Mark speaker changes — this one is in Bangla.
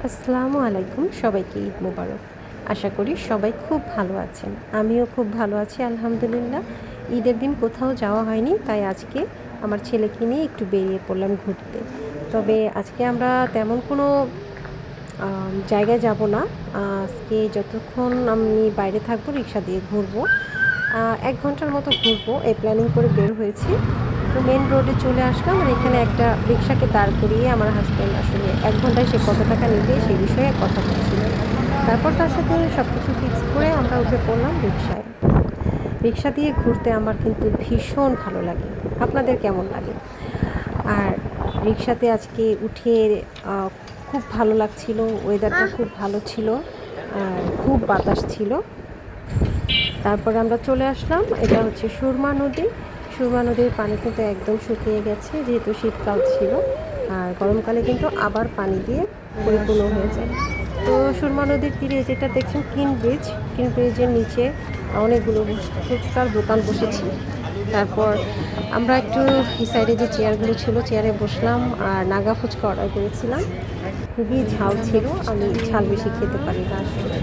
Speaker 1: আসসালামু আলাইকুম, সবাইকে ঈদ মোবারক। আশা করি সবাই খুব ভালো আছেন। আমিও খুব ভালো আছি আলহামদুলিল্লাহ। ঈদের দিন কোথাও যাওয়া হয়নি, তাই আজকে আমার ছেলেকে নিয়ে একটু বেরিয়ে পড়লাম ঘুরতে। তবে আজকে আমরা তেমন কোনো জায়গায় যাব না। আজকে যতক্ষণ আমি বাইরে থাকবো রিক্সা দিয়ে ঘুরবো। ১ ঘন্টার মতো ঘুরবো এই প্ল্যানিং করে বের হয়েছি। তো মেন রোডে চলে আসলাম, আর এখানে একটা রিক্সাকে দাঁড় করিয়ে আমার হাসব্যান্ড আসলে ১ ঘন্টায় সে কত টাকা নেবে সেই বিষয়ে কথা বলছিলেন। তারপর তার সাথে সব কিছু ফিক্স করে আমরা উঠে পড়লাম রিক্সায়। রিক্সা দিয়ে ঘুরতে আমার কিন্তু ভীষণ ভালো লাগে। আপনাদের কেমন লাগে? আর রিক্সাতে আজকে উঠে আহ, খুব ভালো লাগছিল, ওয়েদারটা খুব ভালো ছিল, আর খুব বাতাস ছিল। তারপরে আমরা চলে আসলাম, এটা হচ্ছে সুরমা নদী। সুরমা নদীর পানি কিন্তু একদম শুকিয়ে গেছে, যেহেতু শীতকাল ছিল। আর গরমকালে কিন্তু আবার পানি দিয়ে পরিপূর্ণ হয়ে যায়। তো সুরমা নদীর তীরে যেটা দেখছেন কিন ব্রিজের নিচে অনেকগুলো ফুচকার দোকান বসেছে। তারপর আমরা একটু এই সাইডে যে চেয়ারগুলো ছিল চেয়ারে বসলাম, আর নাগা ফুচকা অর্ডার করেছিলাম। খুবই ঝাল ছিল, আমি ঝাল বেশি খেতে পারি না আসলে।